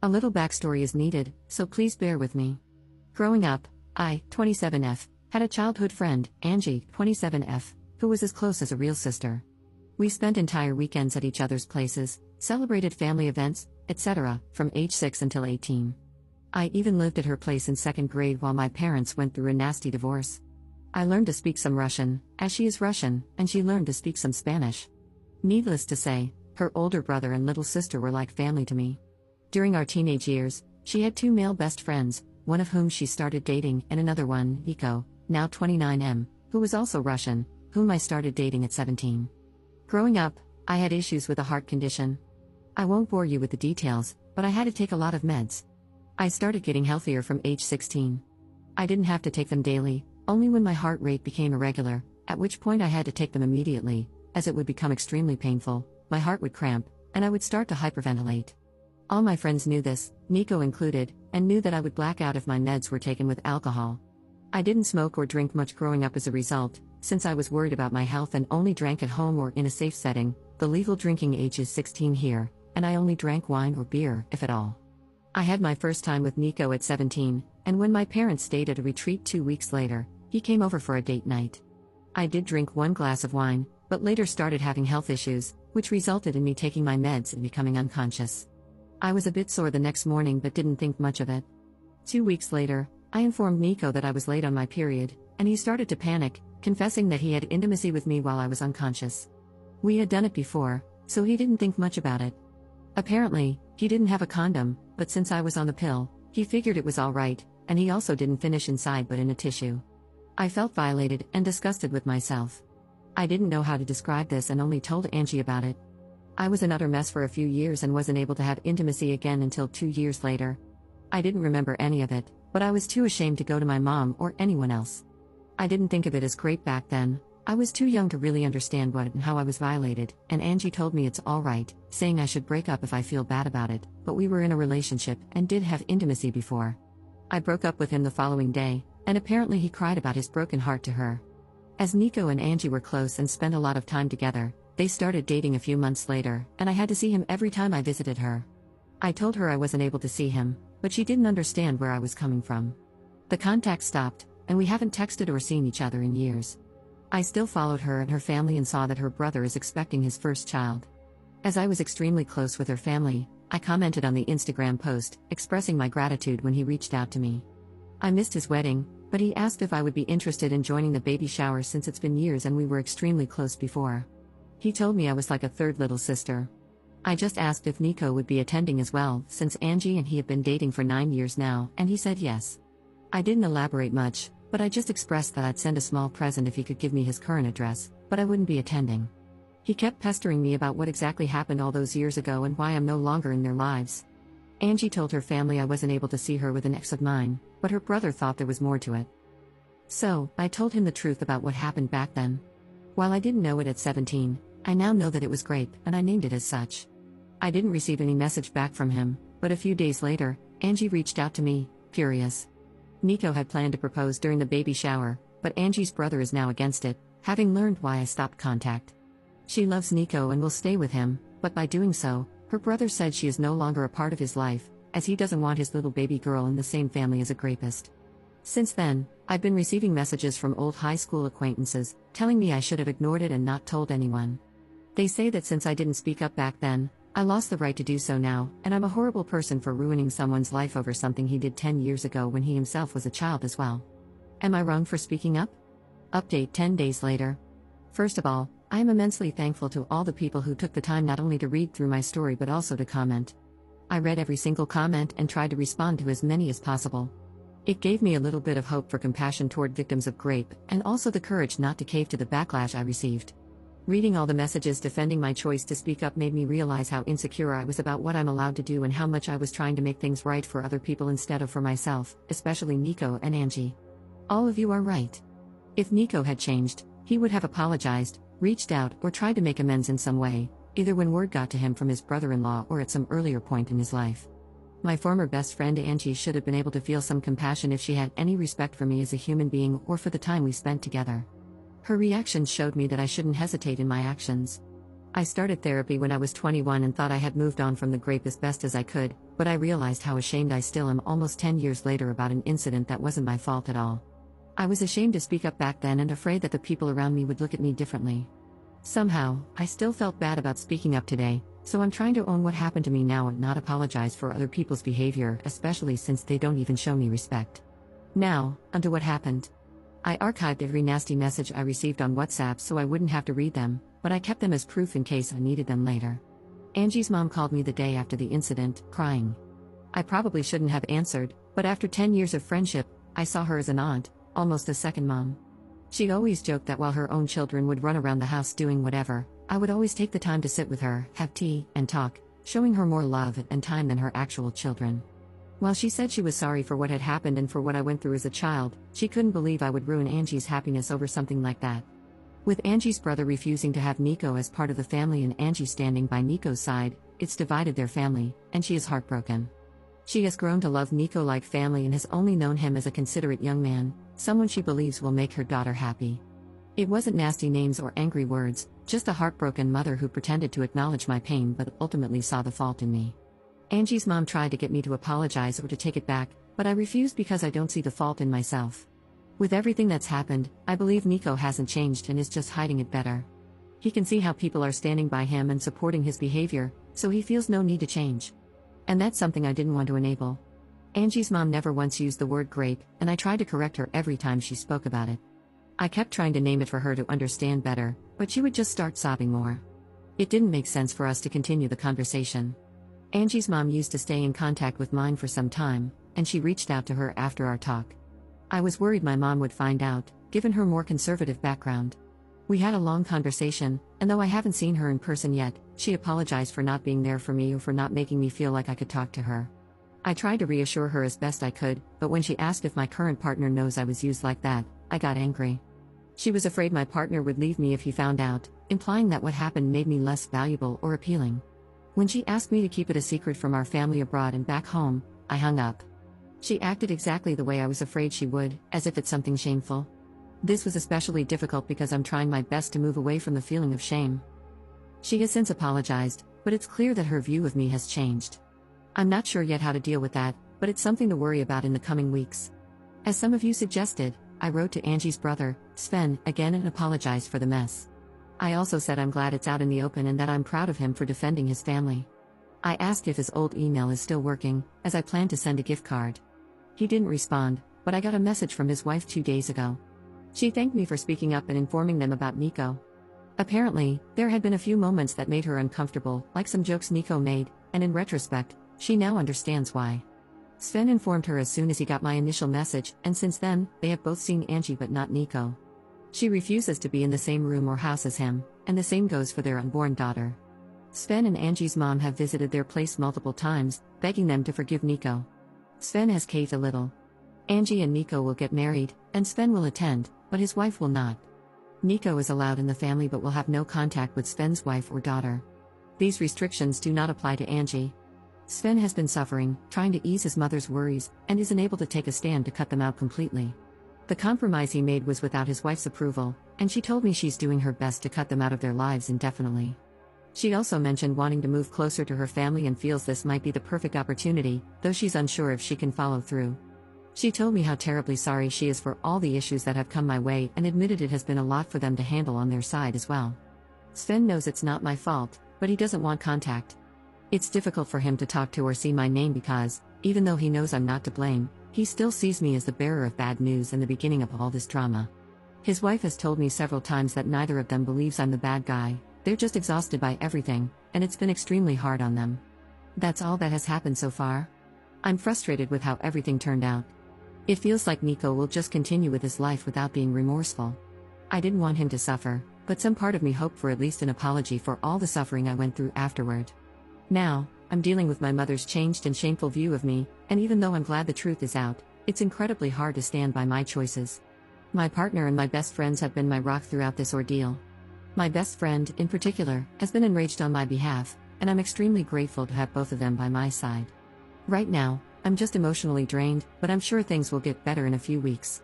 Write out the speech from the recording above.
A little backstory is needed, so please bear with me. Growing up, I, 27F, had a childhood friend, Angie, 27F, who was as close as a real sister. We spent entire weekends at each other's places, celebrated family events, etc., from age 6 until 18. I even lived at her place in 2nd grade while my parents went through a nasty divorce. I learned to speak some Russian, as she is Russian, and she learned to speak some Spanish. Needless to say, her older brother and little sister were like family to me. During our teenage years, she had 2 male best friends, one of whom she started dating and another one, Nico, now 29M, who was also Russian, whom I started dating at 17. Growing up, I had issues with a heart condition. I won't bore you with the details, but I had to take a lot of meds. I started getting healthier from age 16. I didn't have to take them daily, only when my heart rate became irregular, at which point I had to take them immediately, as it would become extremely painful, my heart would cramp, and I would start to hyperventilate. All my friends knew this, Nico included, and knew that I would black out if my meds were taken with alcohol. I didn't smoke or drink much growing up as a result, since I was worried about my health and only drank at home or in a safe setting. The legal drinking age is 16 here, and I only drank wine or beer, if at all. I had my first time with Nico at 17, and when my parents stayed at a retreat 2 weeks later, he came over for a date night. I did drink 1 glass of wine, but later started having health issues, which resulted in me taking my meds and becoming unconscious. I was a bit sore the next morning but didn't think much of it. 2 weeks later, I informed Nico that I was late on my period, and he started to panic, confessing that he had intimacy with me while I was unconscious. We had done it before, so he didn't think much about it. Apparently, he didn't have a condom, but since I was on the pill, he figured it was alright, and he also didn't finish inside but in a tissue. I felt violated and disgusted with myself. I didn't know how to describe this and only told Angie about it. I was an utter mess for a few years and wasn't able to have intimacy again until 2 years later. I didn't remember any of it, but I was too ashamed to go to my mom or anyone else. I didn't think of it as great back then. I was too young to really understand what and how I was violated, and Angie told me it's alright, saying I should break up if I feel bad about it, but we were in a relationship and did have intimacy before. I broke up with him the following day, and apparently he cried about his broken heart to her. As Nico and Angie were close and spent a lot of time together, they started dating a few months later, and I had to see him every time I visited her. I told her I wasn't able to see him, but she didn't understand where I was coming from. The contact stopped, and we haven't texted or seen each other in years. I still followed her and her family and saw that her brother is expecting his first child. As I was extremely close with her family, I commented on the Instagram post, expressing my gratitude when he reached out to me. I missed his wedding, but he asked if I would be interested in joining the baby shower since it's been years and we were extremely close before. He told me I was like a third little sister. I just asked if Nico would be attending as well, since Angie and he have been dating for 9 years now, and he said yes. I didn't elaborate much, but I just expressed that I'd send a small present if he could give me his current address, but I wouldn't be attending. He kept pestering me about what exactly happened all those years ago and why I'm no longer in their lives. Angie told her family I wasn't able to see her with an ex of mine, but her brother thought there was more to it. So, I told him the truth about what happened back then. While I didn't know it at 17, I now know that it was grape, and I named it as such. I didn't receive any message back from him, but a few days later, Angie reached out to me, furious. Nico had planned to propose during the baby shower, but Angie's brother is now against it, having learned why I stopped contact. She loves Nico and will stay with him, but by doing so, her brother said she is no longer a part of his life, as he doesn't want his little baby girl in the same family as a grapist. Since then, I've been receiving messages from old high school acquaintances, telling me I should have ignored it and not told anyone. They say that since I didn't speak up back then, I lost the right to do so now, and I'm a horrible person for ruining someone's life over something he did 10 years ago when he himself was a child as well. Am I wrong for speaking up? Update 10 days later. First of all, I am immensely thankful to all the people who took the time not only to read through my story but also to comment. I read every single comment and tried to respond to as many as possible. It gave me a little bit of hope for compassion toward victims of grape, and also the courage not to cave to the backlash I received. Reading all the messages defending my choice to speak up made me realize how insecure I was about what I'm allowed to do and how much I was trying to make things right for other people instead of for myself, especially Nico and Angie. All of you are right. If Nico had changed, he would have apologized, reached out, or tried to make amends in some way, either when word got to him from his brother-in-law or at some earlier point in his life. My former best friend Angie should have been able to feel some compassion if she had any respect for me as a human being or for the time we spent together. Her reactions showed me that I shouldn't hesitate in my actions. I started therapy when I was 21 and thought I had moved on from the grape as best as I could, but I realized how ashamed I still am almost 10 years later about an incident that wasn't my fault at all. I was ashamed to speak up back then and afraid that the people around me would look at me differently. Somehow, I still felt bad about speaking up today, so I'm trying to own what happened to me now and not apologize for other people's behavior, especially since they don't even show me respect. Now, onto what happened. I archived every nasty message I received on WhatsApp so I wouldn't have to read them, but I kept them as proof in case I needed them later. Angie's mom called me the day after the incident, crying. I probably shouldn't have answered, but after 10 years of friendship, I saw her as an aunt, almost a second mom. She always joked that while her own children would run around the house doing whatever, I would always take the time to sit with her, have tea, and talk, showing her more love and time than her actual children. While she said she was sorry for what had happened and for what I went through as a child, she couldn't believe I would ruin Angie's happiness over something like that. With Angie's brother refusing to have Nico as part of the family and Angie standing by Nico's side, it's divided their family, and she is heartbroken. She has grown to love Nico like family and has only known him as a considerate young man, someone she believes will make her daughter happy. It wasn't nasty names or angry words, just a heartbroken mother who pretended to acknowledge my pain but ultimately saw the fault in me. Angie's mom tried to get me to apologize or to take it back, but I refused because I don't see the fault in myself. With everything that's happened, I believe Nico hasn't changed and is just hiding it better. He can see how people are standing by him and supporting his behavior, so he feels no need to change. And that's something I didn't want to enable. Angie's mom never once used the word grape, and I tried to correct her every time she spoke about it. I kept trying to name it for her to understand better, but she would just start sobbing more. It didn't make sense for us to continue the conversation. Angie's mom used to stay in contact with mine for some time, and she reached out to her after our talk. I was worried my mom would find out, given her more conservative background. We had a long conversation, and though I haven't seen her in person yet, she apologized for not being there for me or for not making me feel like I could talk to her. I tried to reassure her as best I could, but when she asked if my current partner knows I was used like that, I got angry. She was afraid my partner would leave me if he found out, implying that what happened made me less valuable or appealing. When she asked me to keep it a secret from our family abroad and back home, I hung up. She acted exactly the way I was afraid she would, as if it's something shameful. This was especially difficult because I'm trying my best to move away from the feeling of shame. She has since apologized, but it's clear that her view of me has changed. I'm not sure yet how to deal with that, but it's something to worry about in the coming weeks. As some of you suggested, I wrote to Angie's brother, Sven, again and apologized for the mess. I also said I'm glad it's out in the open and that I'm proud of him for defending his family. I asked if his old email is still working, as I planned to send a gift card. He didn't respond, but I got a message from his wife 2 days ago. She thanked me for speaking up and informing them about Nico. Apparently, there had been a few moments that made her uncomfortable, like some jokes Nico made, and in retrospect, she now understands why. Sven informed her as soon as he got my initial message, and since then, they have both seen Angie but not Nico. She refuses to be in the same room or house as him, and the same goes for their unborn daughter. Sven and Angie's mom have visited their place multiple times, begging them to forgive Nico. Sven has caved a little. Angie and Nico will get married, and Sven will attend, but his wife will not. Nico is allowed in the family but will have no contact with Sven's wife or daughter. These restrictions do not apply to Angie. Sven has been suffering, trying to ease his mother's worries, and is unable to take a stand to cut them out completely. The compromise he made was without his wife's approval, and she told me she's doing her best to cut them out of their lives indefinitely. She also mentioned wanting to move closer to her family and feels this might be the perfect opportunity, though she's unsure if she can follow through. She told me how terribly sorry she is for all the issues that have come my way and admitted it has been a lot for them to handle on their side as well. Sven knows it's not my fault, but he doesn't want contact. It's difficult for him to talk to or see my name because, even though he knows I'm not to blame, he still sees me as the bearer of bad news and the beginning of all this drama. His wife has told me several times that neither of them believes I'm the bad guy, they're just exhausted by everything, and it's been extremely hard on them. That's all that has happened so far. I'm frustrated with how everything turned out. It feels like Nico will just continue with his life without being remorseful. I didn't want him to suffer, but some part of me hoped for at least an apology for all the suffering I went through afterward. Now, I'm dealing with my mother's changed and shameful view of me, and even though I'm glad the truth is out, it's incredibly hard to stand by my choices. My partner and my best friends have been my rock throughout this ordeal. My best friend, in particular, has been enraged on my behalf, and I'm extremely grateful to have both of them by my side. Right now, I'm just emotionally drained, but I'm sure things will get better in a few weeks.